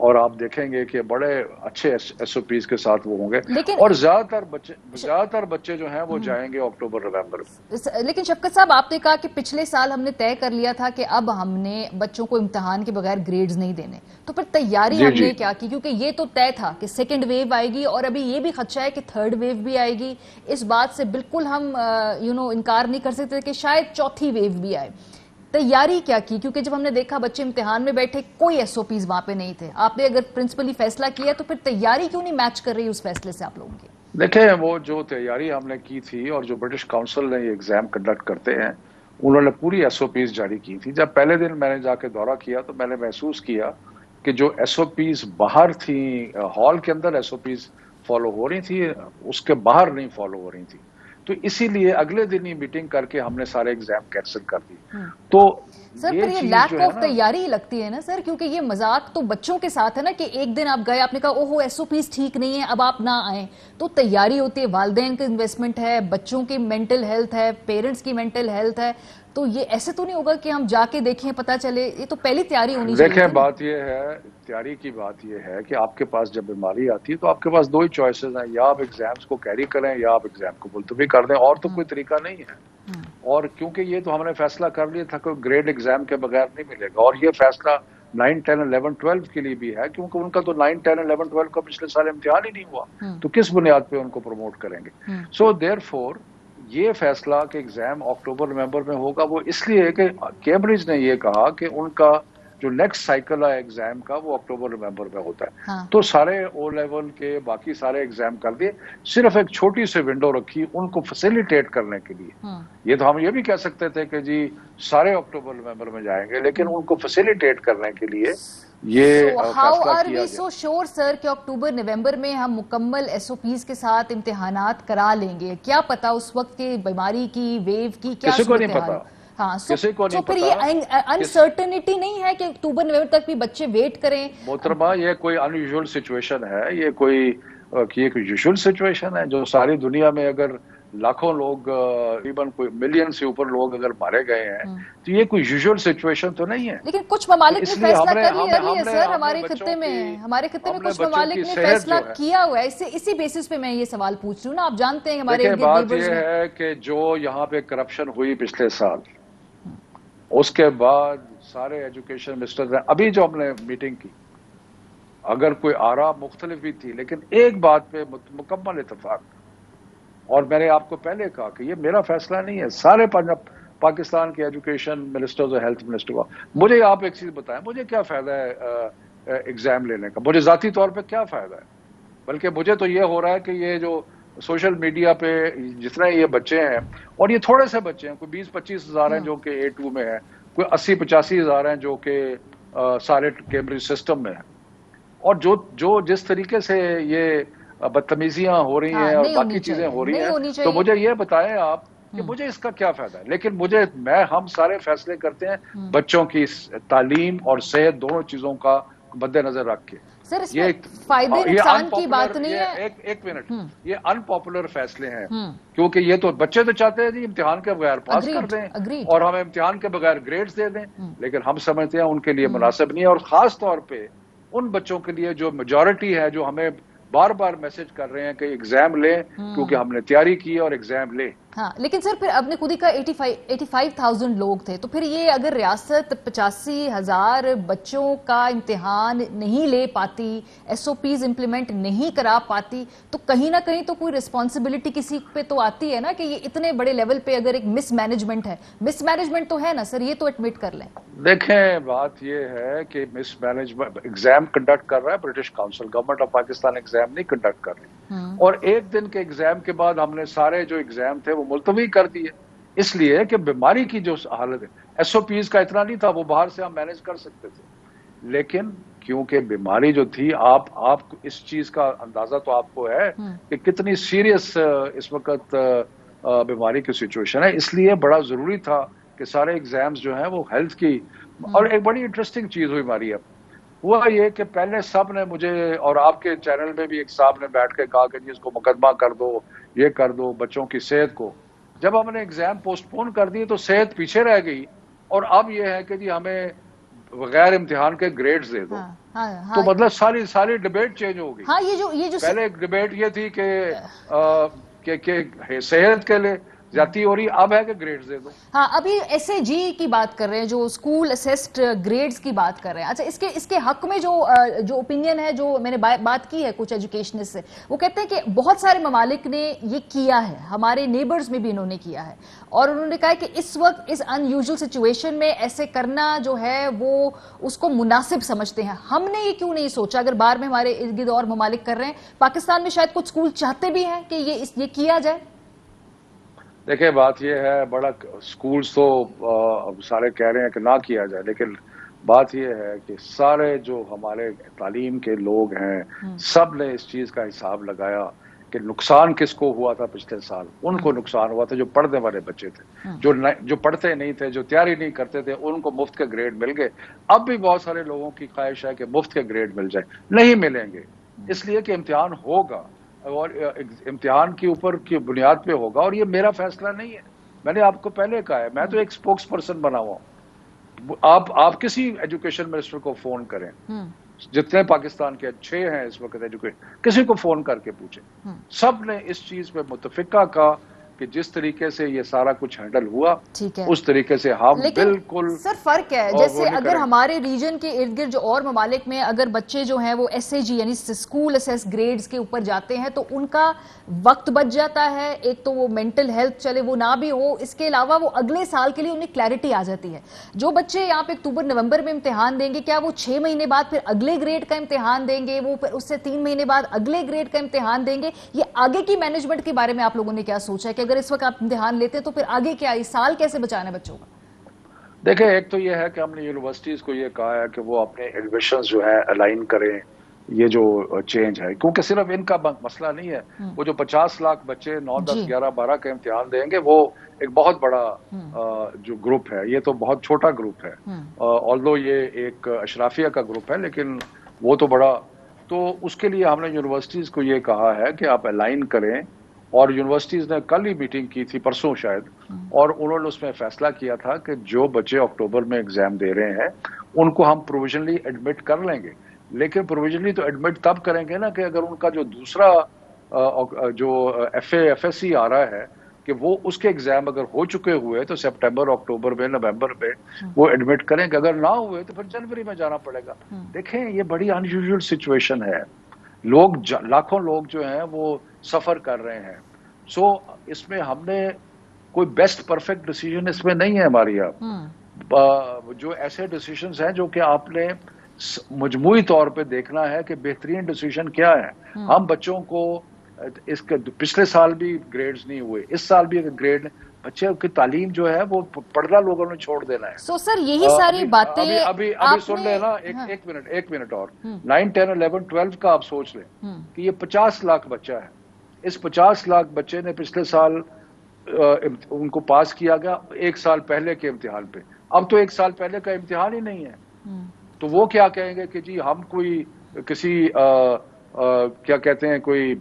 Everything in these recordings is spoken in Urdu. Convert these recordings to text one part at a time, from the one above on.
اور آپ دیکھیں گے کہ بڑے اچھے ایس او پیز کے ساتھ وہ ہوں گے، لیکن اور زیادہ تر بچے جو ہیں وہ جائیں گے اکتوبر نومبر میں۔ لیکن شفقت صاحب، آپ نے کہا کہ پچھلے سال ہم نے طے کر لیا تھا کہ اب ہم نے بچوں کو امتحان کے بغیر گریڈز نہیں دینے، تو پھر تیاری ہم نے کیا کی؟ کیونکہ یہ تو طے تھا کہ سیکنڈ ویو آئے گی، اور ابھی یہ بھی خدشہ ہے کہ تھرڈ ویو بھی آئے گی۔ اس بات سے بالکل ہم انکار نہیں کر سکتے کہ شاید چوتھی ویو بھی آئے۔ تیاری کیا کی؟ کیونکہ جب ہم نے دیکھا بچے امتحان میں بیٹھے، کوئی ایس او پیز وہاں پہ نہیں تھے۔ آپ نے اگر پرنسپلی فیصلہ کیا تو پھر تیاری کیوں نہیں میچ کر رہی اس فیصلے سے آپ لوگوں کی؟ دیکھیں، وہ جو تیاری ہم نے کی تھی اور جو برٹش کاؤنسل نے یہ ایگزام کنڈکٹ کرتے ہیں، انہوں نے پوری ایس او پیز جاری کی تھی۔ جب پہلے دن میں نے جا کے دورہ کیا تو میں نے محسوس کیا کہ جو ایس او پیز باہر تھیں، ہال کے اندر ایس او پیز فالو ہو رہی تھی، اس کے باہر نہیں فالو ہو رہی تھی۔ تو اسی لیے اگلے دن ہی میٹنگ کر کے ہم نے سارے ایگزام کینسل کر دی۔ تو سر پھر یہ لیک آف تیاری لگتی ہے نا سر، کیونکہ یہ مذاق تو بچوں کے ساتھ ہے نا کہ ایک دن آپ گئے، آپ نے کہا اوہو ایس او پیز ٹھیک نہیں ہے، اب آپ نہ آئیں۔ تو تیاری ہوتی ہے، والدین کا انویسٹمنٹ ہے، بچوں کی مینٹل ہیلتھ ہے، پیرنٹس کی مینٹل ہیلتھ ہے، تو یہ ایسے تو نہیں ہوگا کہ ہم جا کے دیکھیں پتہ چلے، یہ تو پہلی تیاری ہونی چاہیے۔ دیکھیں، بات یہ ہے، تیاری کی بات یہ ہے کہ آپ کے پاس جب بیماری آتی ہے تو آپ کے پاس دو ہی چوائسز ہیں، یا آپ ایگزامز کو کیری کریں یا آپ ایگزام کو ملتوی کر دیں، اور تو کوئی طریقہ نہیں ہے۔ اور کیونکہ یہ تو ہم نے فیصلہ کر لیا تھا کہ گریڈ ایگزام کے بغیر نہیں ملے گا، اور یہ فیصلہ 9, 10, 11, 12 کے لیے بھی ہے، کیونکہ ان کا تو 9, 10, 11, 12 کا پچھلے سال امتحان ہی نہیں ہوا، تو کس بنیاد پہ ان کو پروموٹ کریں گے؟ سو دیر فور یہ فیصلہ کہ ایگزام اکتوبر نومبر میں ہوگا وہ اس لیے ہے کہ کیمبرج نے یہ کہا کہ ان کا جو نیکسٹ سائیکل ہے ایگزام کا وہ اکتوبر نومبر میں ہوتا ہے۔ تو سارے او لیول کے باقی سارے ایگزام کر دیے، صرف ایک چھوٹی سی ونڈو رکھی ان کو فیسیلیٹیٹ کرنے کے لیے۔ یہ تو ہم یہ بھی کہہ سکتے تھے کہ جی سارے اکتوبر نومبر میں جائیں گے، لیکن ان کو فیسیلیٹیٹ کرنے کے لیے یہ ہاؤ آر وی سو شور سر کہ اکتوبر نومبر میں ہم مکمل ایس او پیز کے ساتھ امتحانات کرا لیں گے؟ کیا پتا اس وقت کے بیماری کی ویو کی کیا کسی کو نہیں پتا۔ ہاں، تو پھر یہ انسرٹنٹی نہیں ہے کہ اکتوبر نومبر تک بھی بچے ویٹ کریں؟ محترمہ، یہ کوئی ان یوزول سچویشن ہے، یہ کوئی یوزول سچویشن ہے جو ساری دنیا میں اگر لاکھوں لوگ، تقریباً کوئی ملین سے اوپر لوگ اگر مارے گئے ہیں تو یہ کوئی یوزول سچویشن تو نہیں ہے۔ لیکن کچھ ممالک نے فیصلہ کر لیا ہے سر، ہمارے خطے میں کچھ ممالک نے فیصلہ کیا ہوا ہے، اسی بیسس پہ میں یہ سوال پوچھ رہی ہوں نا۔ آپ جانتے ہیں ہمارے بات یہ ہے کہ جو یہاں پہ کرپشن ہوئی پچھلے سال، اس کے بعد سارے ایجوکیشن منسٹر نے، ابھی جو ہم نے میٹنگ کی، اگر کوئی آراء مختلف بھی تھی لیکن ایک بات پہ مکمل اتفاق، اور میں نے آپ کو پہلے کہا کہ یہ میرا فیصلہ نہیں ہے، سارے پاکستان کے ایجوکیشن منسٹرز اور ہیلتھ منسٹر کا۔ مجھے آپ ایک چیز بتائیں، مجھے کیا فائدہ ہے ایگزام لینے کا؟ مجھے ذاتی طور پہ کیا فائدہ ہے؟ بلکہ مجھے تو یہ ہو رہا ہے کہ یہ جو سوشل میڈیا پہ جتنے یہ بچے ہیں، اور یہ تھوڑے سے بچے ہیں، کوئی 20-25 ہزار ہیں جو کہ A2 میں ہیں، کوئی 80-85 ہزار ہیں جو کہ سارے کیمبرج سسٹم میں ہیں، اور جو جس طریقے سے یہ بدتمیزیاں ہو رہی ہیں اور باقی چیزیں ہو رہی ہیں، تو مجھے یہ بتائیں آپ کہ مجھے اس کا کیا فائدہ ہے؟ لیکن ہم سارے فیصلے کرتے ہیں بچوں کی تعلیم اور صحت، دونوں چیزوں کا مد نظر رکھ کے۔ سر اس میں فائدے نقصان کی بات نہیں ہے۔ ایک منٹ، یہ ان پاپولر فیصلے ہیں، کیونکہ یہ تو بچے تو چاہتے ہیں جی امتحان کے بغیر پاس کر دیں اور ہمیں امتحان کے بغیر گریڈز دے دیں، لیکن ہم سمجھتے ہیں ان کے لیے مناسب نہیں ہے، اور خاص طور پہ ان بچوں کے لیے جو میجورٹی ہے، جو ہمیں بار بار میسج کر رہے ہیں کہ ایگزام لیں کیونکہ ہم نے تیاری کی اور ایگزام لیں۔ ہاں، لیکن سر پھر آپ نے خود ہی کہا 85,000 لوگ تھے، تو پھر یہ اگر ریاست 85,000 بچوں کا امتحان نہیں لے پاتی، ایس او پیز امپلیمنٹ نہیں کرا پاتی، تو کہیں نہ کہیں تو کوئی رسپانسبلٹی کسی پہ تو آتی ہے نا کہ یہ اتنے بڑے لیول پہ اگر ایک مس مینجمنٹ ہے، مس مینجمنٹ تو ہے نا سر، یہ تو ایڈمٹ کر لیں۔ دیکھیں، بات یہ ہے کہ مس مینجمنٹ، ایگزام کنڈکٹ کر رہا ہے British council, government of Pakistan exam نہیں کنڈکٹ کر رہی، اور ایک دن کے ایگزام کے بعد ہم نے سارے جو ایگزام تھے وہ ملتوی کر دیے، اس لیے کہ بیماری کی جو حالت ہے، ایس او پیز کا اتنا نہیں تھا، وہ باہر سے ہم مینج کر سکتے تھے، لیکن کیونکہ بیماری جو تھی، آپ اس چیز کا اندازہ تو آپ کو ہے کہ کتنی سیریس اس وقت بیماری کی سچویشن ہے، اس لیے بڑا ضروری تھا کہ سارے ایگزامز جو ہیں وہ ہیلتھ کی۔ اور ایک بڑی انٹرسٹنگ چیز ہوئی ہماری اب، ہوا یہ کہ پہلے سب نے مجھے، اور آپ کے چینل میں بھی ایک صاحب نے بیٹھ کے کہا کہ جی اس کو مقدمہ کر دو، یہ کر دو بچوں کی صحت کو۔ جب ہم نے ایگزام پوسٹ پون کر دیے تو صحت پیچھے رہ گئی، اور اب یہ ہے کہ جی ہمیں بغیر امتحان کے گریڈز دے دو۔ تو مطلب ساری ڈبیٹ چینج ہو گئی. ہاں یہ جو پہلے ایک ڈبیٹ یہ تھی کہ صحت کے لیے زیادتی ہو رہی، اب ہے کہ گریڈز دے دو. ہاں ابھی ایس اے جی کی بات کر رہے ہیں، جو اسکول اسسڈ گریڈز کی بات کر رہے ہیں. اچھا اس کے حق میں جو اوپینین ہے، جو میں نے بات کی ہے کچھ ایجوکیشنسٹ سے، وہ کہتے ہیں کہ بہت سارے ممالک نے یہ کیا ہے، ہمارے نیبرز میں بھی انہوں نے کیا ہے، اور انہوں نے کہا کہ اس وقت اس ان یوزول سچویشن میں ایسے کرنا جو ہے وہ اس کو مناسب سمجھتے ہیں. ہم نے یہ کیوں نہیں سوچا؟ اگر بار میں ہمارے ارد گرد اور ممالک کر رہے ہیں، پاکستان میں شاید کچھ اسکول چاہتے بھی ہیں کہ یہ کیا جائے. دیکھیں بات یہ ہے، بڑا اسکولز تو سارے کہہ رہے ہیں کہ نہ کیا جائے، لیکن بات یہ ہے کہ سارے جو ہمارے تعلیم کے لوگ ہیں سب نے اس چیز کا حساب لگایا کہ نقصان کس کو ہوا تھا. پچھلے سال ان کو نقصان ہوا تھا جو پڑھنے والے بچے تھے، جو پڑھتے نہیں تھے، جو تیاری نہیں کرتے تھے، ان کو مفت کے گریڈ مل گئے. اب بھی بہت سارے لوگوں کی خواہش ہے کہ مفت کے گریڈ مل جائے، نہیں ملیں گے، اس لیے کہ امتحان ہوگا اور امتحان کے اوپر کی بنیاد پہ ہوگا. اور یہ میرا فیصلہ نہیں ہے، میں نے آپ کو پہلے کہا ہے، میں تو ایک سپوکس پرسن بنا ہوا ہوں. آپ کسی ایجوکیشن منسٹر کو فون کریں، جتنے پاکستان کے اچھے ہیں اس وقت ایجوکیشن، کسی کو فون کر کے پوچھیں، سب نے اس چیز پہ متفقہ کہا کہ جس طریقے سے یہ سارا کچھ ہینڈل ہوا اس طریقے سے ہم بالکل. سر فرق ہے، جیسے اگر ہمارے ریجن کے ارد گرد جو اور ممالک میں اگر بچے جو ہیں وہ ایس اے جی یعنی اسکول اسیس گریڈز کے اوپر جاتے ہیں تو ان کا وقت بچ جاتا ہے. ایک تو وہ مینٹل ہیلتھ چلے وہ نہ بھی ہو، اس کے علاوہ وہ اگلے سال کے لیے انہیں کلیئرٹی آ جاتی ہے. جو بچے یہاں پہ اکتوبر نومبر میں امتحان دیں گے، کیا وہ 6 مہینے بعد پھر اگلے گریڈ کا امتحان دیں گے؟ وہ پھر اس سے 3 مہینے بعد اگلے گریڈ کا امتحان دیں گے؟ یہ آگے کی مینجمنٹ کے بارے میں آپ لوگوں نے کیا سوچا ہے کہ اگر اس وقت آپ امتحان لیتے ہیں تو پھر آگے کیا، اس سال کیسے بچانا ہے بچوں کا؟ دیکھیں ایک تو یہ ہے کہ ہم نے یونیورسٹیز کو یہ کہا ہے کہ وہ اپنے ایڈمیشنز جو ہے الائن کریں. یہ جو چینج ہے، کیونکہ صرف ان کا مسئلہ نہیں ہے، وہ جو 50 لاکھ بچے 9 10 11 12 کا امتحان دیں گے وہ ایک بہت بڑا جو گروپ ہے، یہ تو بہت چھوٹا گروپ ہے. آلدو یہ ایک اشرافیہ کا گروپ ہے لیکن وہ تو بڑا. تو اس کے لیے ہم نے یونیورسٹیز کو یہ کہا ہے کہ آپ الائن کریں، اور یونیورسٹیز نے کل ہی میٹنگ کی تھی، پرسوں شاید، اور انہوں نے اس میں فیصلہ کیا تھا کہ جو بچے اکتوبر میں ایگزام دے رہے ہیں ان کو ہم پروویژنلی ایڈمٹ کر لیں گے. لیکن پروویژنلی تو ایڈمٹ تب کریں گے نا کہ اگر ان کا جو دوسرا جو ایف ایس سی آ رہا ہے کہ وہ اس کے ایگزام اگر ہو چکے ہوئے تو سپٹمبر اکتوبر میں نومبر میں وہ ایڈمٹ کریں گے. اگر نہ ہوئے تو پھر جنوری میں جانا پڑے گا. دیکھیں یہ بڑی ان یوزول سچویشن ہے، لاکھوں لوگ جو ہیں وہ سفر کر رہے ہیں. سو اس میں ہم نے کوئی بیسٹ پرفیکٹ ڈیسیجن اس میں نہیں ہے ہماری. آپ جو ایسے ڈیسیجنز ہیں جو کہ آپ نے مجموعی طور پہ دیکھنا ہے کہ بہترین ڈیسیجن کیا ہے. ہم بچوں کو اس کے پچھلے سال بھی گریڈز نہیں ہوئے، اس سال بھی اگر گریڈ، بچے کی تعلیم جو ہے وہ پڑھنا لوگوں نے چھوڑ دینا ہے. سو سر یہی ساری باتیں ابھی سن لیں نا، ایک منٹ اور 9 10 11 12 کا آپ سوچ لیں کہ یہ 50 لاکھ بچہ ہے. اس 50 لاکھ بچے نے پچھلے سال ان کو پاس کیا گیا 1 سال پہلے کے امتحان پہ. اب تو 1 سال پہلے کا امتحان ہی نہیں ہے. تو وہ کیا کہیں گے کہ جی ہم کوئی کسی کیا کہتے ہیں کوئی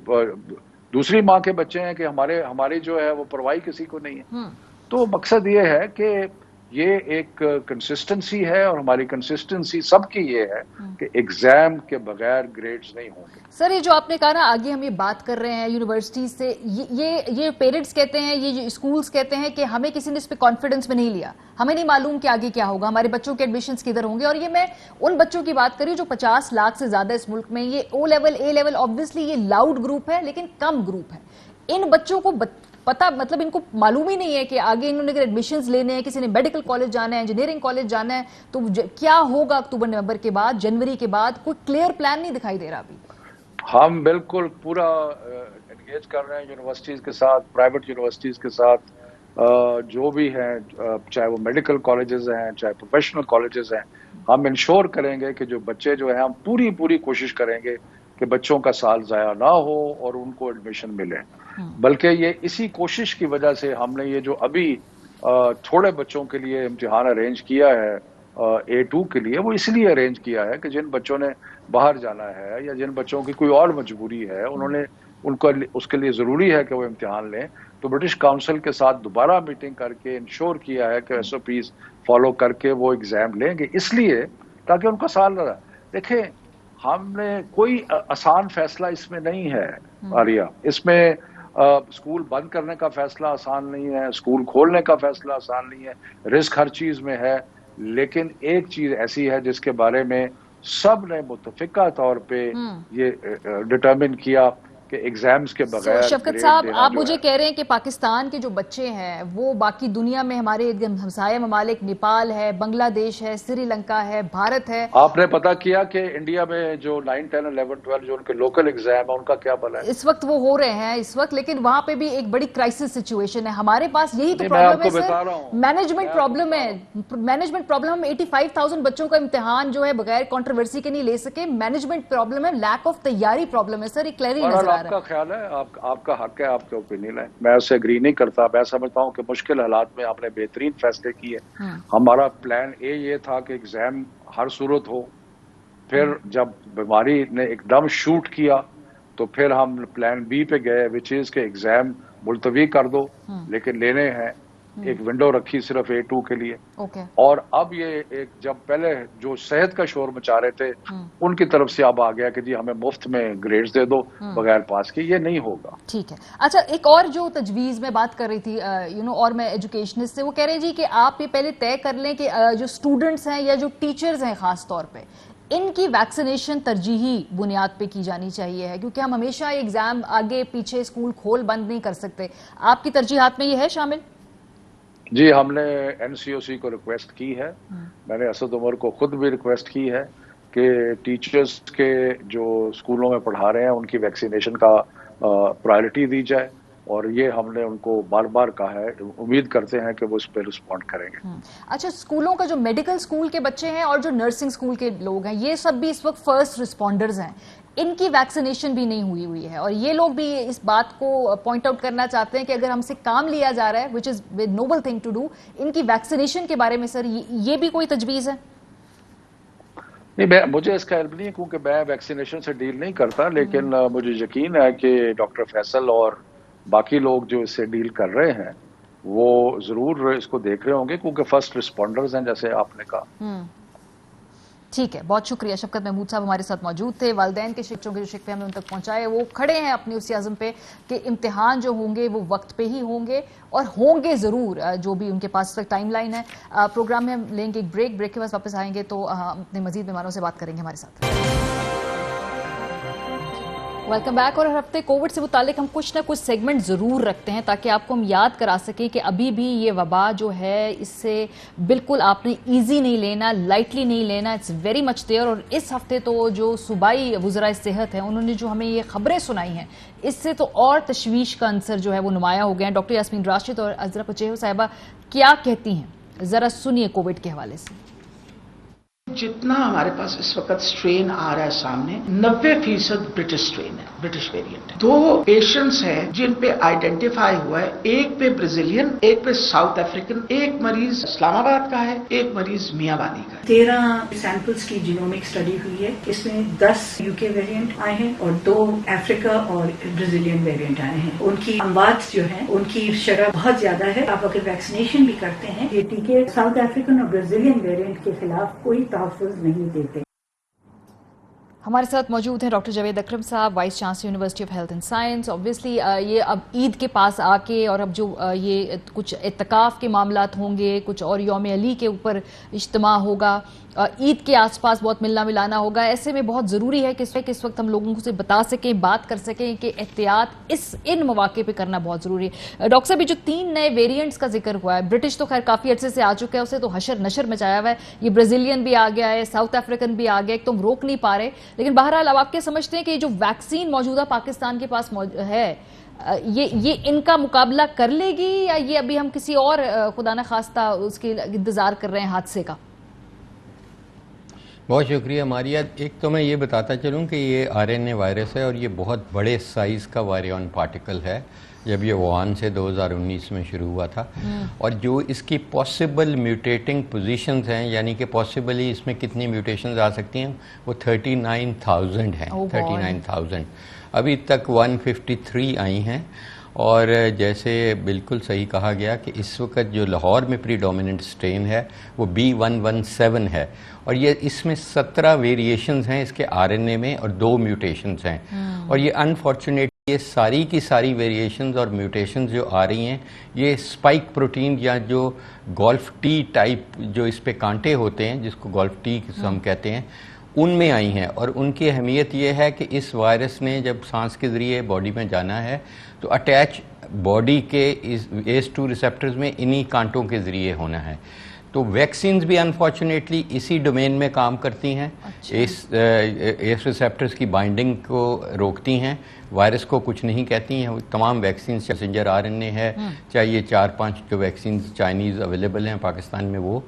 دوسری ماں کے بچے ہیں کہ ہماری جو ہے وہ پرواہی کسی کو نہیں ہے. تو مقصد یہ ہے کہ یہ ایک کنسسٹنسی ہے، اور ہماری کنسسٹنسی سب کی یہ ہے کہ ایگزام کے بغیر گریڈز نہیں ہوں گے. سر یہ جو آپ نے کہا نا، آگے ہم یہ بات کر رہے ہیں یونیورسٹیز سے، یہ پیرنٹس کہتے ہیں، یہ اسکولز کہتے ہیں کہ ہمیں کسی نے اس پہ کانفیڈنس میں نہیں لیا، ہمیں نہیں معلوم کہ آگے کیا ہوگا، ہمارے بچوں کے ایڈمیشنز کدھر ہوں گے. اور یہ میں ان بچوں کی بات کری جو 50 لاکھ سے زیادہ اس ملک میں، یہ او لیول اے لیول آبویسلی یہ لاؤڈ گروپ ہے لیکن کم گروپ ہے. ان بچوں کو پتا، مطلب ان کو معلوم ہی نہیں ہے کہ آگے انہوں نے اگر ایڈمیشنز لینے ہیں، کسی نے میڈیکل کالج جانا ہے، انجینئرنگ کالج جانا ہے، تو کیا ہوگا اکتوبر نومبر کے بعد، جنوری کے بعد؟ کوئی کلیئر پلان نہیں دکھائی دے رہا ابھی. ہم بالکل پورا انگیج کر رہے ہیں یونیورسٹیز کے ساتھ، پرائیویٹ یونیورسٹیز کے ساتھ، جو بھی ہیں، چاہے وہ میڈیکل کالجز ہیں چاہے پروفیشنل کالجز ہیں. ہم انشور کریں گے کہ جو بچے جو ہیں، ہم پوری کوشش کریں گے کہ بچوں کا سال ضائع نہ ہو اور ان کو ایڈمیشن ملے. بلکہ یہ اسی کوشش کی وجہ سے ہم نے یہ جو ابھی تھوڑے بچوں کے لیے امتحان ارینج کیا ہے A2 کے لیے، وہ اس لیے ارینج کیا ہے کہ جن بچوں نے باہر جانا ہے یا جن بچوں کی کوئی اور مجبوری ہے، ان کو اس کے لیے ضروری ہے کہ وہ امتحان لیں. تو برٹش کاؤنسل کے ساتھ دوبارہ میٹنگ کر کے انشور کیا ہے کہ SOPs فالو کر کے وہ ایگزام لیں گے، اس لیے تاکہ ان کا سال نہ رہا. دیکھیں ہم نے کوئی آسان فیصلہ اس میں نہیں ہے آریہ. اس میں اسکول بند کرنے کا فیصلہ آسان نہیں ہے, اسکول کھولنے کا فیصلہ آسان نہیں ہے, رسک ہر چیز میں ہے. لیکن ایک چیز ایسی ہے جس کے بارے میں سب نے متفقہ طور پہ یہ ڈٹرمن کیا کہ ایگزامز کے بغیر شفقت صاحب, آپ مجھے کہہ رہے ہیں کہ پاکستان کے جو بچے ہیں وہ باقی دنیا میں ہمارے ہمسایہ ممالک نیپال ہے, بنگلہ دیش ہے, سری لنکا ہے, بھارت ہے. آپ نے پتا کیا کہ انڈیا میں جو 9, 10, 11, 12 جو ان کے لوکل ایگزام ہے ان کا کیا بھلا ہے؟ اس وقت وہ ہو رہے ہیں اس وقت, لیکن وہاں پہ بھی ایک بڑی کرائسس سچویشن ہے. ہمارے پاس یہی تو پرابلم ہے سر, مینجمنٹ پرابلم ہے. مینجمنٹ پرابلم, ہم 85,000 بچوں کا امتحان جو ہے بغیر کنٹروورسی کے نہیں لے سکے. مینجمنٹ پرابلم ہے, لیک آف تیاری پرابلم ہے سر. ایک کلیئرلی نظر آ رہا ہے. آپ کا خیال ہے, آپ کا حق ہے, آپ کے اوپینین ہے, میں اسے اگری نہیں کرتا. میں سمجھتا ہوں کہ مشکل حالات میں آپ نے بہترین فیصلے کیے. ہمارا پلان اے یہ تھا کہ ایگزام ہر صورت ہو. پھر جب بیماری نے ایک دم شوٹ کیا تو پھر ہم پلان بی پہ گئے, وچ از کہ ایگزام ملتوی کر دو لیکن لینے ہیں. ایک ونڈو رکھی صرف A2 کے لیے. اور اب یہ ایک جب پہلے جو صحت کا شور مچا رہے تھے ان کی طرف سے اب آ گیا کہ جی ہمیں مفت میں گریڈز دے دو بغیر پاس کی. یہ نہیں ہوگا. ٹھیک ہے. اچھا, ایک اور جو تجویز میں بات کر رہی تھی اور میں ایجوکیشنسٹ سے, وہ کہہ رہے جی کہ آپ یہ پہلے طے کر لیں کہ جو اسٹوڈنٹس ہیں یا جو ٹیچرز ہیں خاص طور پہ, ان کی ویکسینیشن ترجیحی بنیاد پہ کی جانی چاہیے ہے, کیونکہ ہم ہمیشہ ایگزام آگے پیچھے اسکول کھول بند نہیں کر سکتے. آپ کی ترجیحات میں یہ ہے شامل؟ جی, ہم نے NCOC کو ریکویسٹ کی ہے. میں نے اسد عمر کو خود بھی ریکویسٹ کی ہے کہ ٹیچرز کے جو اسکولوں میں پڑھا رہے ہیں ان کی ویکسینیشن کا پرائرٹی دی جائے, اور یہ ہم نے ان کو بار بار کہا ہے. امید کرتے ہیں کہ وہ اس پہ رسپونڈ کریں گے. اچھا, اسکولوں کا جو میڈیکل اسکول کے بچے ہیں اور جو نرسنگ اسکول کے لوگ ہیں, یہ سب بھی اس وقت فرسٹ رسپونڈرز ہیں. ان کی ویکسینیشن بھی نہیں ہوئی ہے, اور یہ لوگ بھی اس بات کو پوائنٹ آؤٹ کرنا چاہتے ہیں کہ اگر ہم سے کام لیا جا رہا ہے, وچ از a noble thing to do, ان کی ویکسینیشن کے بارے میں سر یہ بھی کوئی تجویز ہے؟ نہیں, مجھے اس کا علم نہیں ہے کیونکہ میں ویکسینیشن سے ڈیل نہیں کرتا, لیکن مجھے یقین ہے کہ ڈاکٹر فیصل اور باقی لوگ جو اس سے ڈیل کر رہے ہیں وہ ضرور اس کو دیکھ رہے ہوں گے, کیونکہ فرسٹ رسپونڈرز ہیں جیسے آپ نے کہا. ٹھیک ہے, بہت شکریہ. شفقت محمود صاحب ہمارے ساتھ موجود تھے. والدین کے بچوں کے جو شکوے ہمیں ان تک پہنچائے, وہ کھڑے ہیں اپنی اسی عزم پہ کہ امتحان جو ہوں گے وہ وقت پہ ہی ہوں گے, اور ہوں گے ضرور, جو بھی ان کے پاس تک ٹائم لائن ہے. پروگرام میں ہم لیں گے ایک بریک کے بعد واپس آئیں گے تو اپنے مزید مہمانوں سے بات کریں گے ہمارے ساتھ. Welcome back. اور ہر ہفتے کووڈ سے متعلق ہم کچھ نہ کچھ سیگمنٹ ضرور رکھتے ہیں تاکہ آپ کو ہم یاد کرا سکیں کہ ابھی بھی یہ وبا جو ہے اس سے بالکل آپ نے ایزی نہیں لینا, لائٹلی نہیں لینا. It's very much there. اور اس ہفتے تو جو صوبائی وزرائے صحت ہیں انہوں نے جو ہمیں یہ خبریں سنائی ہیں, اس سے تو اور تشویش کا عنصر جو ہے وہ نمایاں ہو گئے ہیں. ڈاکٹر یاسمین راشد اور عذرا پچیہو صاحبہ کیا کہتی ہیں, ذرا سنیے کووڈ کے حوالے سے. جتنا ہمارے پاس اس وقت سٹرین آ رہا ہے سامنے, 90% برٹش سٹرین ہے, برٹش ویریئنٹ ہے. 2 پیشنٹس ہیں جن پہ آئیڈینٹیفائی ہوا ہے, ایک پہ برازیلین, ایک پہ ساؤتھ افریقن, ایک مریض اسلام آباد کا ہے, ایک مریض میاں بانی کا ہے. 13 سیمپلز کی جینومک اسٹڈی ہوئی ہے. اس میں 10 UK ویریئنٹ آئے ہیں اور 2 افریقہ اور برازیلین ویریئنٹ آئے ہیں. ان کی اموات جو ہیں ان کی شرح بہت زیادہ ہے. آپ اگر ویکسینیشن بھی کرتے ہیں, یہ ٹیکے ساؤتھ افریقن اور برازیلین ویریئنٹ کے خلاف کوئی تحفظ نہیں دیتے. ہمارے ساتھ موجود ہیں ڈاکٹر جاوید اکرم صاحب, vice chancellor university of health and science. Obviously یہ اب عید کے پاس آ کے, اور اب جو یہ کچھ اعتکاف کے معاملات ہوں گے, کچھ اور یوم علی کے اوپر اجتماع ہوگا, عید کے آس پاس بہت ملنا ملانا ہوگا. ایسے میں بہت ضروری ہے کہ اس وقت ہم لوگوں سے بتا سکیں, بات کر سکیں کہ احتیاط ان مواقع پہ کرنا بہت ضروری ہے. ڈاکٹر صاحب, یہ جو 3 نئے ویریئنٹس کا ذکر ہوا ہے, برٹش تو خیر کافی عرصے سے آ چکا ہے, اسے تو حشر نشر مچایا ہوا ہے. یہ برازیلین بھی آ گیا ہے, ساؤتھ افریقن بھی آ گیا, ایک تو ہم روک نہیں پا رہے. لیکن بہرحال اب آپ کے سمجھتے ہیں کہ یہ جو ویکسین موجودہ پاکستان کے پاس ہے, یہ ان کا مقابلہ کر لے گی, یا یہ ابھی ہم کسی اور خدا نہ خواستہ اس کے انتظار کر رہے ہیں حادثے کا؟ بہت شکریہ ماریہ. ایک تو میں یہ بتاتا چلوں کہ یہ RNA وائرس ہے اور یہ بہت بڑے سائز کا وائریون پارٹیکل ہے. جب یہ ووہان سے 2019 میں شروع ہوا تھا, اور جو اس کی پاسبل میوٹیٹنگ پوزیشنز ہیں, یعنی کہ پاسبلی اس میں کتنی میوٹیشنز آ سکتی ہیں, وہ 39,000 ہیں. 39,000. ابھی تک 153 آئی ہیں, اور جیسے بالکل صحیح کہا گیا کہ اس وقت جو لاہور میں پریڈومیننٹ اسٹرین ہے وہ B117 ہے، اور یہ اس میں 17 ویریشنز ہیں اس کے RNA میں اور 2 میوٹیشنز ہیں، اور یہ انفارچونیٹلی یہ ساری کی ساری ویریشنز اور میوٹیشنز جو آ رہی ہیں یہ اسپائک پروٹین یا جو گولف ٹی ٹائپ جو اس پہ کانٹے ہوتے ہیں جس کو گولف ٹی ہم کہتے ہیں ان میں آئی ہیں، اور ان کی اہمیت یہ ہے کہ اس وائرس نے جب سانس کے ذریعے باڈی میں جانا ہے تو اٹیچ باڈی کے ACE2 ریسیپٹرز میں انہی کانٹوں کے ذریعے ہونا ہے۔ تو ویکسینز بھی انفارچونیٹلی اسی ڈومین میں کام کرتی ہیں، ایس ریسیپٹرز کی بائنڈنگ کو روکتی ہیں، وائرس کو کچھ نہیں کہتی ہیں۔ تمام ویکسینز چاہے میسنجر RNA ہے، چاہے یہ 4-5 جو ویکسینز چائنیز اویلیبل ہیں پاکستان میں وہ،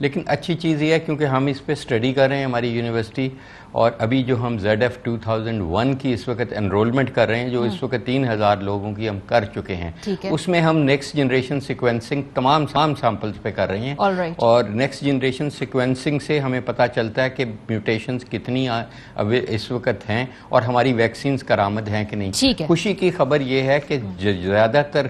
لیکن اچھی چیز یہ ہے کیونکہ ہم اس پہ اسٹڈی کر رہے ہیں ہماری یونیورسٹی، اور ابھی جو ہم ZF 2001 کی اس وقت انرولمنٹ کر رہے ہیں جو اس وقت 3000 لوگوں کی ہم کر چکے ہیں، اس میں ہم نیکسٹ جنریشن سیکوینسنگ تمام سیمپلز پہ کر رہے ہیں، اور نیکسٹ جنریشن سیکوینسنگ سے ہمیں پتہ چلتا ہے کہ میوٹیشنز کتنی اس وقت ہیں اور ہماری ویکسینز کارآمد ہیں کہ نہیں۔ خوشی کی خبر یہ ہے کہ زیادہ تر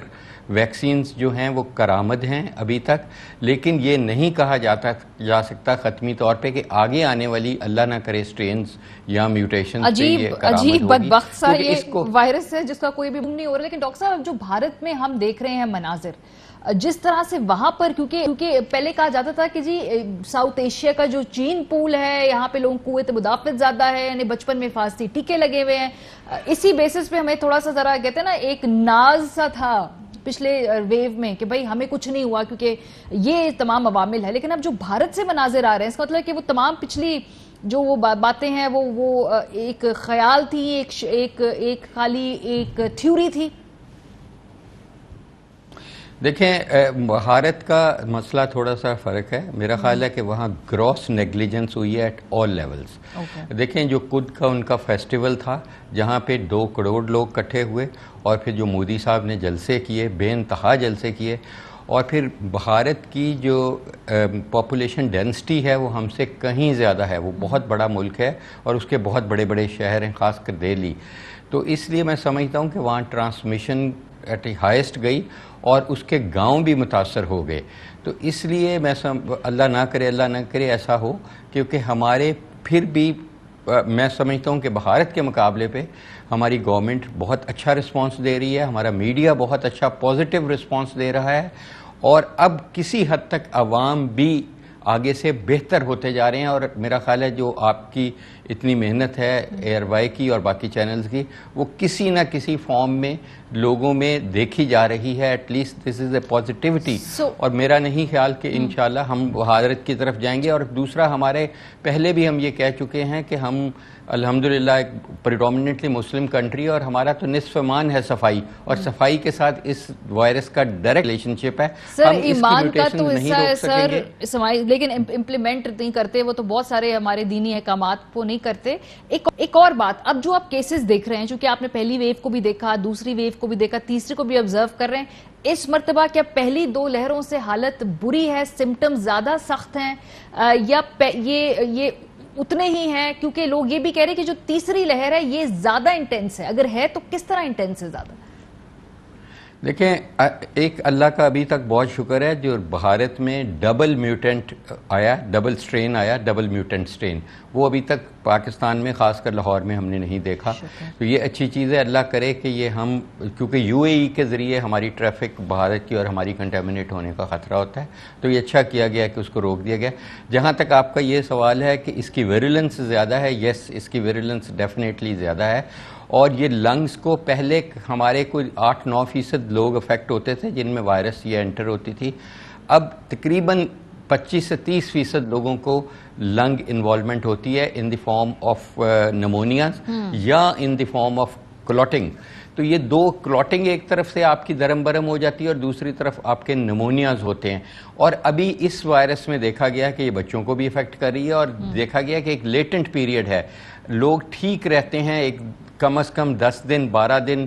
ویکسینز جو ہیں وہ کارآمد ہیں ابھی تک، لیکن یہ نہیں کہا جا سکتا خاتمی طور پہ کہ آگے آنے والی اللہ نہ کرے سٹرینز یا میوٹیشنز پہ یہ کارآمد ہوگی۔ عجیب بدبخت سا یہ وائرس ہے جس کا کوئی بھی نہیں ہو رہا۔ لیکن ڈاکٹر صاحب جو بھارت میں ہم دیکھ رہے ہیں مناظر، جس طرح سے وہاں پر کیونکہ پہلے کہا جاتا تھا کہ جی ساؤتھ ایشیا کا جو چین پول ہے یہاں پہ لوگوں کو قوت مدافعت زیادہ ہے، یعنی بچپن میں فاسدی ٹیکے لگے ہوئے ہیں، اسی بیسس پہ ہمیں تھوڑا سا ذرا کہتے ہیں نا ایک ناز سا تھا پچھلے ویو میں کہ بھائی ہمیں کچھ نہیں ہوا کیونکہ یہ تمام عوامل ہے۔ لیکن اب جو بھارت سے مناظر آ رہے ہیں اس کا مطلب کہ وہ تمام پچھلی جو وہ باتیں ہیں وہ ایک خیال تھی، ایک خالی ایک تھیوری تھی۔ دیکھیں بھارت کا مسئلہ تھوڑا سا فرق ہے، میرا خیال ہے کہ وہاں گراس نیگلیجنس ہوئی ہے ایٹ آل لیولز۔ دیکھیں جو خود کا ان کا فیسٹیول تھا جہاں پہ 2 کروڑ لوگ اکٹھے ہوئے، اور پھر جو مودی صاحب نے جلسے کیے، بے انتہا جلسے کیے، اور پھر بھارت کی جو پاپولیشن ڈینسٹی ہے وہ ہم سے کہیں زیادہ ہے، وہ بہت بڑا ملک ہے اور اس کے بہت بڑے بڑے شہر ہیں، خاص کر دہلی، تو اس لیے میں سمجھتا ہوں کہ وہاں ٹرانسمیشن ایٹ ہائیسٹ گئی اور اس کے گاؤں بھی متاثر ہو گئے۔ تو اس لیے میں اللہ نہ کرے ایسا ہو، کیونکہ ہمارے پھر بھی میں سمجھتا ہوں کہ بھارت کے مقابلے پہ ہماری گورنمنٹ بہت اچھا رسپانس دے رہی ہے، ہمارا میڈیا بہت اچھا پازیٹیو رسپانس دے رہا ہے، اور اب کسی حد تک عوام بھی آگے سے بہتر ہوتے جا رہے ہیں، اور میرا خیال ہے جو آپ کی اتنی محنت ہے ایئر وائی کی اور باقی چینلز کی وہ کسی نہ کسی فارم میں لوگوں میں دیکھی جا رہی ہے، at least this is a positivity, اور میرا نہیں خیال کہ انشاءاللہ ہم بھارت کی طرف جائیں گے۔ اور دوسرا ہمارے پہلے بھی ہم یہ کہہ چکے ہیں کہ ہم الحمدللہ ایک پریڈومیننٹلی مسلم کنٹری، اور ہمارا تو نصف ایمان ہے صفائی، اور صفائی کے ساتھ اس وائرس کا ڈائریکٹ ریلیشن شپ ہے۔ سر ایمان کا تو حصہ ہے سر، لیکن امپلیمنٹ نہیں کرتے، وہ تو بہت سارے ہمارے دینی احکامات کو نہیں کرتے۔ ایک اور بات، اب جو آپ کیسز دیکھ رہے ہیں، چونکہ آپ نے پہلی ویو کو بھی دیکھا، دوسری ویو کو بھی دیکھا، تیسری کو بھی آبزرو کر رہے ہیں، اس مرتبہ کیا پہلی 2 لہروں سے حالت بری ہے، سمٹم زیادہ سخت ہیں، یا یہ اتنے ہی ہیں؟ کیونکہ لوگ یہ بھی کہہ رہے ہیں کہ جو تیسری لہر ہے یہ زیادہ انٹینس ہے، اگر ہے تو کس طرح انٹینس ہے زیادہ؟ دیکھیں ایک اللہ کا ابھی تک بہت شکر ہے جو بھارت میں ڈبل میوٹنٹ آیا، ڈبل سٹرین آیا، ڈبل میوٹنٹ سٹرین، وہ ابھی تک پاکستان میں خاص کر لاہور میں ہم نے نہیں دیکھا، تو یہ اچھی چیز ہے۔ اللہ کرے کہ یہ ہم، کیونکہ UAE کے ذریعے ہماری ٹریفک بھارت کی اور ہماری کنٹامنیٹ ہونے کا خطرہ ہوتا ہے، تو یہ اچھا کیا گیا کہ اس کو روک دیا گیا۔ جہاں تک آپ کا یہ سوال ہے کہ اس کی ویرولنس زیادہ ہے، یس اس کی ویرولنس ڈیفینیٹلی زیادہ ہے، اور یہ لنگز کو پہلے ہمارے کوئی 8-9% لوگ افیکٹ ہوتے تھے جن میں وائرس یہ انٹر ہوتی تھی، اب تقریباً 25 سے 30% لوگوں کو لنگ انوالومنٹ ہوتی ہے ان دی فارم آف نمونیاز یا ان دی فارم آف کلوٹنگ۔ تو یہ 2 کلوٹنگ ایک طرف سے آپ کی درم برم ہو جاتی ہے اور دوسری طرف آپ کے نمونیاز ہوتے ہیں، اور ابھی اس وائرس میں دیکھا گیا کہ یہ بچوں کو بھی افیکٹ کر رہی ہے، اور دیکھا گیا کہ ایک لیٹنٹ پیریڈ ہے، لوگ ٹھیک رہتے ہیں ایک کم از کم 10 دن 12 دن،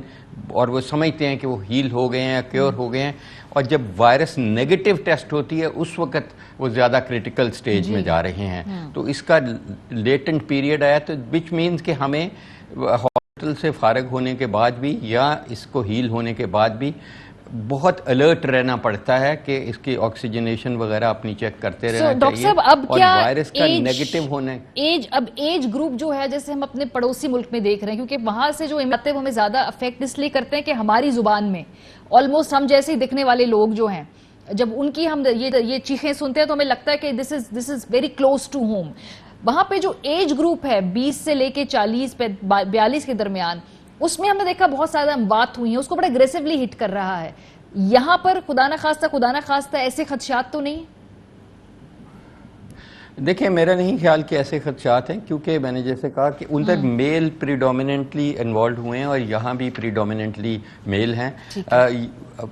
اور وہ سمجھتے ہیں کہ وہ ہیل ہو گئے ہیں، کیور ہو گئے ہیں، اور جب وائرس نیگیٹو ٹیسٹ ہوتی ہے اس وقت وہ زیادہ کریٹیکل سٹیج میں جا رہے ہیں، تو اس کا لیٹنٹ پیریڈ آیا، تو وچ مینز کہ ہمیں ہاسپٹل سے فارغ ہونے کے بعد بھی یا اس کو ہیل ہونے کے بعد بھی بہت الرٹ رہنا پڑتا ہے کہ اس کی آکسیجنیشن وغیرہ اپنی چیک کرتے رہنا ڈاکٹر چاہیے. صاحب اب اور کیا وائرس کا نیگیٹو ہونے ایج گروپ جو ہے جیسے ہم اپنے پڑوسی ملک میں دیکھ رہے ہیں کیونکہ وہاں سے جو آتے ہیں وہ ہمیں زیادہ افیکٹ اس لیے کرتے ہیں کہ ہماری زبان میں آلموسٹ ہم جیسے ہی دکھنے والے لوگ جو ہیں جب ان کی ہم یہ چیخیں سنتے ہیں تو ہمیں لگتا ہے کہ this is very close to home. وہاں پہ جو ایج گروپ ہے 20 سے لے کے 40 42 کے درمیان اس میں ہم نے دیکھا بہت زیادہ اموات ہوئی ہیں, اس کو بڑا اگریسولی ہٹ کر رہا ہے. یہاں پر خدا نہ خواستہ ایسے خدشات تو نہیں؟ دیکھیں میرا نہیں خیال کہ ایسے خدشات ہیں, کیونکہ میں نے جیسے کہا کہ ادھر میل پریڈومیننٹلی انوالوڈ ہوئے ہیں اور یہاں بھی پریڈومیننٹلی میل ہیں.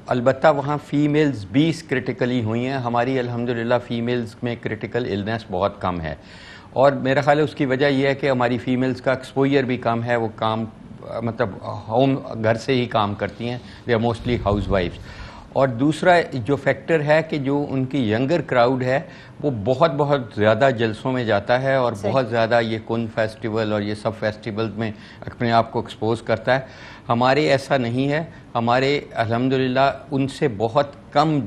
البتہ وہاں فیمیلز 20 کرٹیکلی ہوئی ہیں, ہماری الحمدللہ فیمیلز میں کرٹیکل النس بہت کم ہے, اور میرا خیال ہے اس کی وجہ یہ ہے کہ ہماری فیمیلز کا ایکسپوجر بھی کم ہے, وہ کام مطلب ہوم گھر سے ہی کام کرتی ہیں, دے آر موسٹلی ہاؤس وائفز. اور دوسرا جو فیکٹر ہے کہ جو ان کی ینگر کراؤڈ ہے وہ بہت زیادہ جلسوں میں جاتا ہے اور بہت زیادہ یہ کن فیسٹیول اور یہ سب فیسٹیول میں اپنے آپ کو ایکسپوز کرتا ہے. ہمارے ایسا نہیں ہے, ہمارے الحمدللہ ان سے بہت کم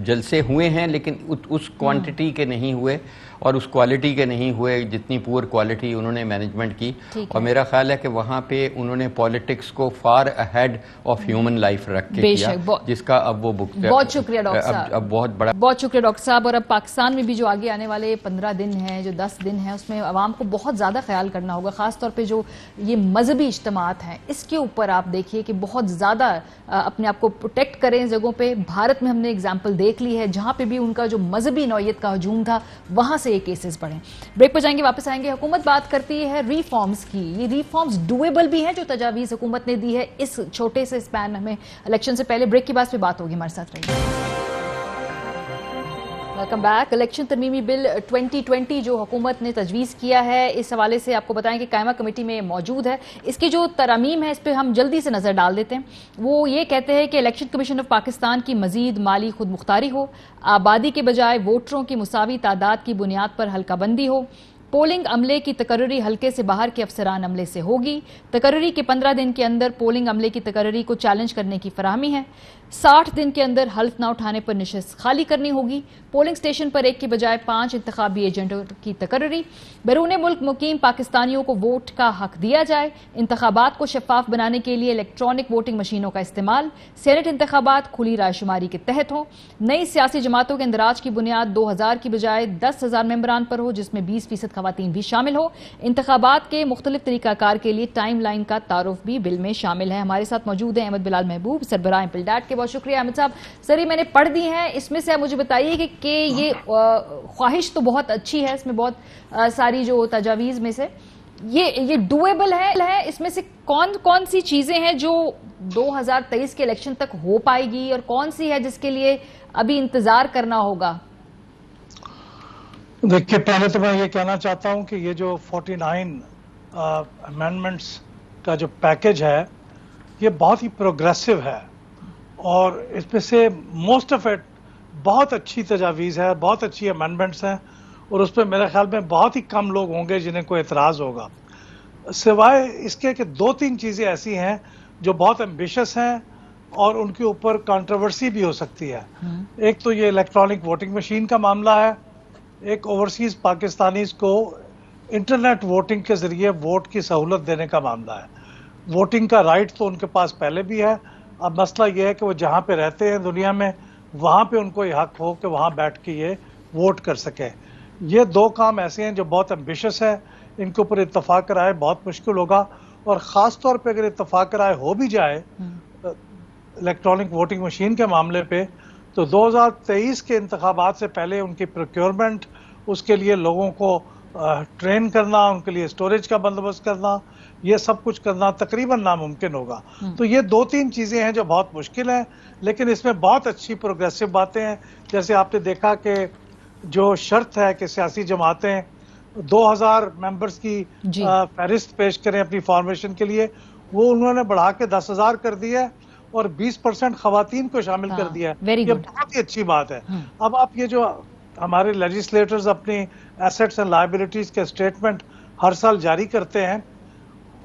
جلسے ہوئے ہیں, لیکن اس کوانٹٹی کے نہیں ہوئے اور اس کوالٹی کے نہیں ہوئے جتنی پور کوالٹی انہوں نے مینجمنٹ کی. اور میرا خیال ہے کہ وہاں پہ انہوں نے پالیٹکس کو for ahead of human life رکھ کے کیا, جس کا اب وہ بھگت. بہت شکریہ ڈاکٹر صاحب, اب بہت شکریہ ڈاکٹر صاحب. اور اب پاکستان میں بھی جو آگے آنے والے 15 دن ہیں, جو 10 دن ہیں, اس میں عوام کو بہت زیادہ خیال کرنا ہوگا, خاص طور پہ جو یہ مذہبی اجتماعات ہیں اس کے اوپر آپ دیکھیے کہ بہت زیادہ اپنے آپ کو پروٹیکٹ کریں اس جگہوں پہ. بھارت میں ہم نے اگزامپل دیکھ لی ہے جہاں پہ بھی ان کا جو مذہبی نوعیت کا ہجوم تھا وہاں سے یہ کیسز بڑھیں. بریک پر جائیں گے, واپس آئیں گے. حکومت بات کرتی ہے ریفارمز کی. یہ ریفارمز ڈویبل بھی ہیں جو تجاویز حکومت نے دی ہے اس چھوٹے سے اسپین میں الیکشن سے پہلے. بریک کے بعد پہ بات ہوگی, ہمارے ساتھ رہیے. Welcome back. الیکشن ترمیمی بل 2020 جو حکومت نے تجویز کیا ہے, اس حوالے سے آپ کو بتائیں کہ قائمہ کمیٹی میں موجود ہے. اس کی جو ترامیم ہے اس پہ ہم جلدی سے نظر ڈال دیتے ہیں. وہ یہ کہتے ہیں کہ الیکشن کمیشن آف پاکستان کی مزید مالی خود مختاری ہو, آبادی کے بجائے ووٹروں کی مساوی تعداد کی بنیاد پر حلقہ بندی ہو, پولنگ عملے کی تقرری حلقے سے باہر کے افسران عملے سے ہوگی, تقرری کے 15 دن کے اندر پولنگ عملے کی تقرری کو چیلنج کرنے کی فراہمی ہے, 60 دن کے اندر حلف نہ اٹھانے پر نشست خالی کرنی ہوگی, پولنگ سٹیشن پر 1 کی بجائے 5 انتخابی ایجنٹوں کی تقرری, بیرون ملک مقیم پاکستانیوں کو ووٹ کا حق دیا جائے, انتخابات کو شفاف بنانے کے لیے الیکٹرانک ووٹنگ مشینوں کا استعمال, سینٹ انتخابات کھلی رائے شماری کے تحت ہوں, نئی سیاسی جماعتوں کے اندراج کی بنیاد 2000 کی بجائے 10,000 ممبران پر ہو جس میں 20% خواتین بھی شامل ہو, انتخابات کے مختلف طریقہ کار کے لیے ٹائم لائن کا تعارف بھی بل میں شامل ہے. ہمارے ساتھ موجود ہیں احمد بلال محبوب, سربراہ امپلڈاٹ کے. بہت شکریہ احمد صاحب. سر یہ میں نے پڑھ دی ہیں, اس میں سے مجھے بتائیے کہ یہ خواہش تو بہت اچھی ہے, اس میں بہت ساری جو تجاویز میں سے یہ ڈویبل ہے, اس میں سے کون سی چیزیں ہیں جو 2023 کے الیکشن تک ہو پائے گی اور کون سی ہے جس کے لیے ابھی انتظار کرنا ہوگا؟ دیکھیے پہلے تو میں یہ کہنا چاہتا ہوں کہ یہ جو 49 امینڈمنٹس کا جو پیکج ہے یہ بہت ہی پروگریسو ہے, اور اس میں سے موسٹ آف اٹ بہت اچھی تجاویز ہے, بہت اچھی امینڈمنٹس ہیں, اور اس پہ میرے خیال میں بہت ہی کم لوگ ہوں گے جنہیں کوئی اعتراض ہوگا, سوائے اس کے کہ 2-3 چیزیں ایسی ہیں جو بہت ایمبیشس ہیں اور ان کے اوپر کنٹروورسی بھی ہو سکتی ہے. ایک تو یہ الیکٹرانک ووٹنگ مشین کا معاملہ ہے, ایک اوورسیز پاکستانیز کو انٹرنیٹ ووٹنگ کے ذریعے ووٹ کی سہولت دینے کا معاملہ ہے. ووٹنگ کا رائٹ تو ان کے پاس پہلے بھی ہے, اب مسئلہ یہ ہے کہ وہ جہاں پہ رہتے ہیں دنیا میں وہاں پہ ان کو یہ حق ہو کہ وہاں بیٹھ کے یہ ووٹ کر سکیں. یہ 2 کام ایسے ہیں جو بہت ایمبیشس ہیں, ان کے اوپر اتفاق رائے بہت مشکل ہوگا, اور خاص طور پہ اگر اتفاق رائے ہو بھی جائے الیکٹرانک ووٹنگ مشین کے معاملے پہ, تو 2023 کے انتخابات سے پہلے ان کی پروکیورمنٹ, اس کے لیے لوگوں کو ٹرین کرنا, ان کے لیے اسٹوریج کا بندوبست کرنا, یہ سب کچھ کرنا تقریباً ناممکن ہوگا. تو یہ 2-3 چیزیں ہیں جو بہت مشکل ہیں, لیکن اس میں بہت اچھی پروگریسو باتیں ہیں. جیسے آپ نے دیکھا کہ جو شرط ہے کہ سیاسی جماعتیں 2000 ممبرز کی فہرست پیش کریں اپنی فارمیشن کے لیے, وہ انہوں نے بڑھا کے 10,000 کر دی ہے اور 20% خواتین کو شامل کر دیا ہے. یہ بہت ہی اچھی بات ہے. اب آپ یہ جو ہمارے لیجسلیٹرز اپنی ایسٹس اینڈ لائبلٹیز کے اسٹیٹمنٹ ہر سال جاری کرتے ہیں,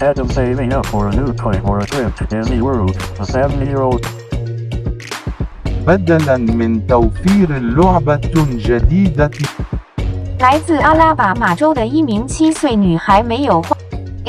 Instead of saving up for a new toy or a trip to Disney World, a 7-year-old بدلاً من توفير لعبة جديدة 来自阿拉巴马州的一名7岁女孩没有花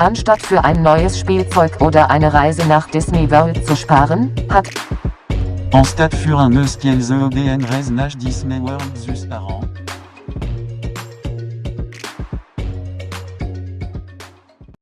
Anstatt für ein neues Spielzeug oder eine Reise nach Disney World zu sparen, hat Anstatt für un Euskelze oder eine Reise nach Disney World zu sparen